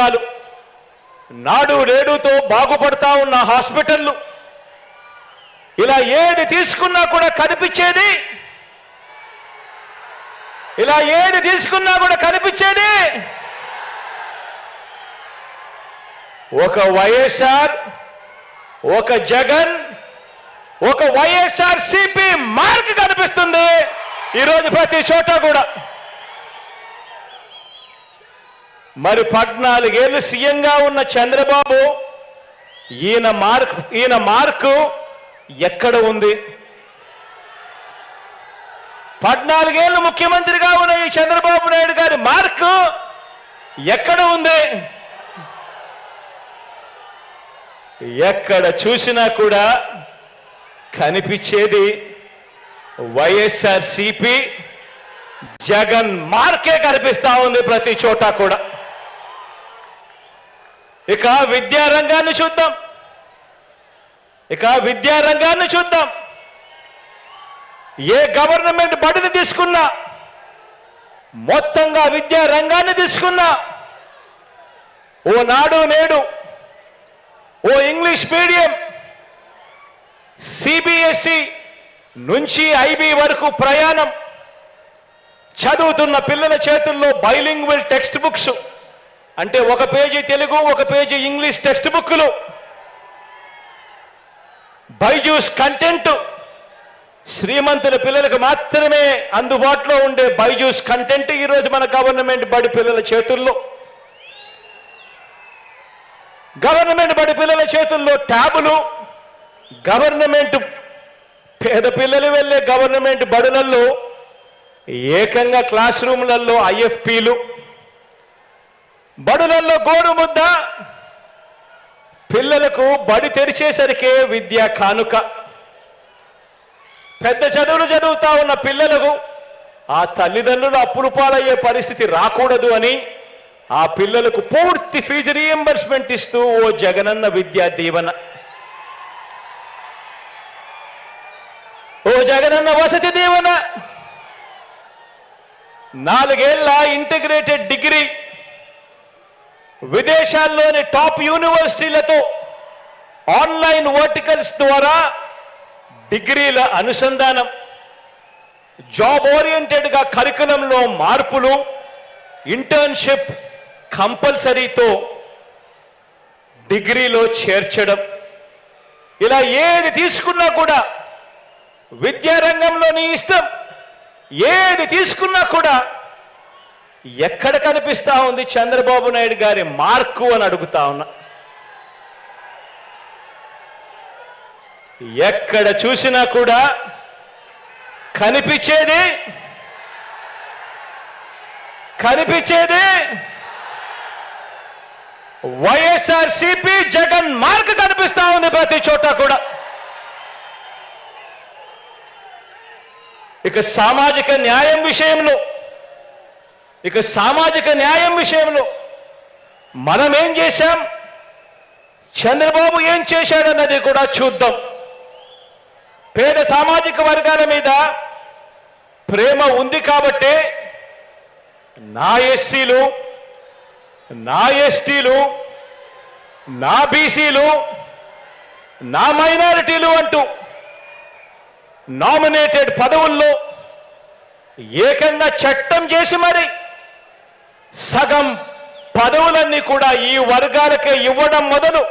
పథకాలు, నాడు నేడుతో బాగుపడతా ఉన్న హాస్పిటళ్ళు, ఇలా ఏది తీసుకున్నా కూడా కనిపించేది, ఇలా ఏది తీసుకున్నా కూడా కనిపించేది ఒక వైఎస్ఆర్, ఒక జగన్, ఒక వైఎస్ఆర్ సిపి మార్క్ కనిపిస్తుంది ఈరోజు ప్రతి చోట కూడా. మరి 14 ఏళ్ళు సీఎంగా ఉన్న చంద్రబాబు ఈయన మార్కు ఎక్కడ ఉంది? 14 ఏళ్ళు ముఖ్యమంత్రిగా ఉన్న ఈ చంద్రబాబు నాయుడు గారి మార్కు ఎక్కడ ఉంది? ఎక్కడ చూసినా కూడా కనిపించేది వైఎస్ఆర్ సిపి జగన్ మార్కే కనిపిస్తా ఉంది ప్రతి చోట కూడా. ఇక విద్యారంగాన్ని చూద్దాం. ఏ గవర్నమెంట్ బడిని తీసుకున్నా, మొత్తంగా విద్యారంగాన్ని తీసుకున్నా, ఓ నాడు నేడు, ఓ ఇంగ్లీష్ మీడియం, సిబిఎస్ఈ నుంచి ఐబీ వరకు ప్రయాణం, చదువుతున్న పిల్లల చేతుల్లో బైలింగ్వల్ టెక్స్ట్ బుక్స్, అంటే ఒక పేజీ తెలుగు, ఒక పేజీ ఇంగ్లీష్ టెక్స్ట్ బుక్లు, బైజూస్ కంటెంట్, శ్రీమంతుల పిల్లలకు మాత్రమే అందుబాటులో ఉండే బైజూస్ కంటెంట్ ఈరోజు మన గవర్నమెంట్ బడి పిల్లల చేతుల్లో. గవర్నమెంట్ బడి పిల్లల చేతుల్లో ట్యాబులు, గవర్నమెంట్ పేద పిల్లలు వెళ్ళే గవర్నమెంట్ బడులలో ఏకంగా క్లాస్ రూమ్లలో ఐఎఫ్పీలు, బడులలో గోరుముద్ద, పిల్లలకు బడి తెరిచేసరికే విద్యా కానుక. పెద్ద చదువులు చదువుతా ఉన్న పిల్లలకు ఆ తల్లిదండ్రులు అప్పులు పాలయ్యే పరిస్థితి రాకూడదు అని ఆ పిల్లలకు పూర్తి ఫీజు రీఎంబర్స్మెంట్ ఇస్తూ ఓ జగనన్న విద్యా దీవెన, ఓ జగనన్న వసతి దీవెన, 4 ఏళ్ల ఇంటిగ్రేటెడ్ డిగ్రీ, విదేశాల్లోని టాప్ యూనివర్సిటీలతో ఆన్లైన్ వర్టికల్స్ ద్వారా డిగ్రీల అనుసంధానం, జాబ్ ఓరియంటెడ్గా కరికులంలో మార్పులు, ఇంటర్న్షిప్ కంపల్సరీతో డిగ్రీలో చేర్చడం. ఇలా ఏది తీసుకున్నా కూడా విద్యారంగంలో నీ ఇష్టం, ఏది తీసుకున్నా కూడా ఎక్కడ కనిపిస్తా ఉంది చంద్రబాబు నాయుడు గారి మార్కు అని అడుగుతా ఉన్నా. ఎక్కడ చూసినా కూడా కనిపించేది వైఎస్ఆర్ సిపి జగన్ మార్క్ కనిపిస్తా ఉంది ప్రతి చోట కూడా. ఇక సామాజిక న్యాయం విషయంలో మనం ఏం చేశాం, చంద్రబాబు ఏం చేశాడన్నది కూడా చూద్దాం. పేద సామాజిక వర్గాల మీద ప్రేమ ఉంది కాబట్టి నా ఎస్సీలు, నా ఎస్టీలు, నా బీసీలు, నా మైనారిటీలు అంటూ నామినేటెడ్ పదవుల్లో ఏకంగా చట్టం చేసి మరి సగం పదవులన్నీ కూడా ఈ వర్గాలకే ఇవ్వడం మొదలు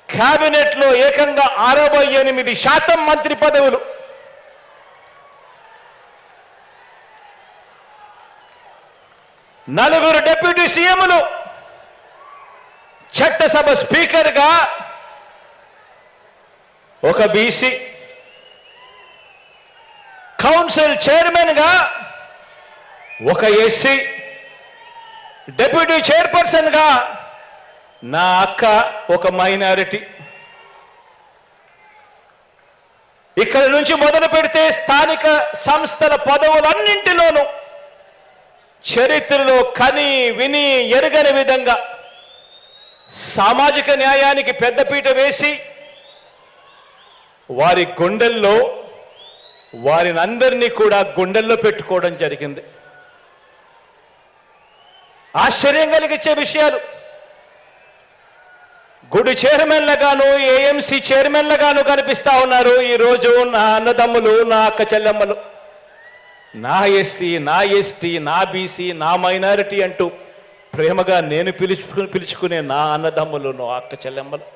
క్యాబినెట్లో ఏకంగా 68% మంత్రి పదవులు, నలుగురు డిప్యూటీ సీఎంలు, చట్టసభ స్పీకర్గా ఒక బీసీ, కౌన్సిల్ చైర్మన్గా ఒక ఎస్సీ, డిప్యూటీ చైర్పర్సన్గా నా అక్క ఒక మైనారిటీ. ఇక్కడ నుంచి మొదలు పెడితే స్థానిక సంస్థల పదవులన్నింటిలోనూ చరిత్రలో కని విని ఎరగని విధంగా సామాజిక న్యాయానికి పెద్దపీట వేసి వారి గుండెల్లో వారిని అందరినీ కూడా గుండెల్లో పెట్టుకోవడం జరిగింది. ఆశ్చర్యం కలిగించే విషయాలు. గుడి చైర్మన్లుగాను ఏఎంసీ చైర్మన్లుగాను కనిపిస్తా ఉన్నారు ఈరోజు నా అన్నదమ్ములు, నా అక్క చెల్లెమ్మలు. నా ఎస్సీ, నా ఎస్టీ, నా బీసీ, నా మైనారిటీ అంటూ ప్రేమగా నేను పిలుచుకునే నా అన్నదమ్ములు, నా అక్క చెల్లెమ్మలు.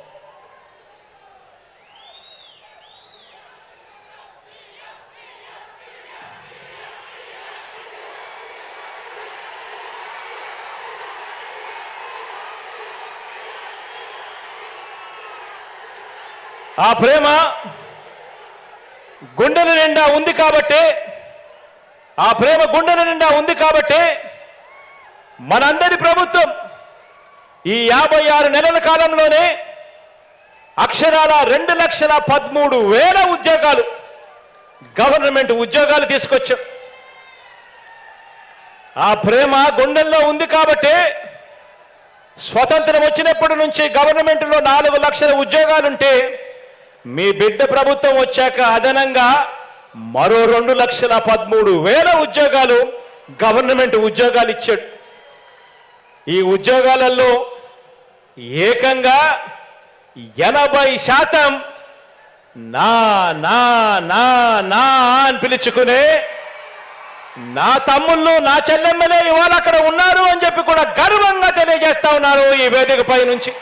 ఆ ప్రేమ గుండెల నిండా ఉంది కాబట్టి, ఆ ప్రేమ గుండెల నిండా ఉంది కాబట్టి మనందరి ప్రభుత్వం ఈ 56 నెలల కాలంలోనే అక్షరాల 2,13,000 ఉద్యోగాలు, గవర్నమెంట్ ఉద్యోగాలు తీసుకొచ్చాం. ఆ ప్రేమ గుండెల్లో ఉంది కాబట్టి స్వతంత్రం వచ్చినప్పటి నుంచి గవర్నమెంట్లో 4 లక్షల ఉద్యోగాలుంటే మీ బిడ్డ ప్రభుత్వం వచ్చాక అదనంగా మరో 2,13,000 ఉద్యోగాలు గవర్నమెంట్ ఉద్యోగాలు ఇచ్చాడు. ఈ ఉద్యోగాలలో ఏకంగా 80% నా నా నా నా అని పిలుచుకునే నా తమ్ముళ్ళు, నా చెల్లెమ్మలే ఇవాళ అక్కడ ఉన్నారు అని చెప్పి కూడా గర్వంగా తెలియజేస్తా ఉన్నారు ఈ వేదికపై నుంచి.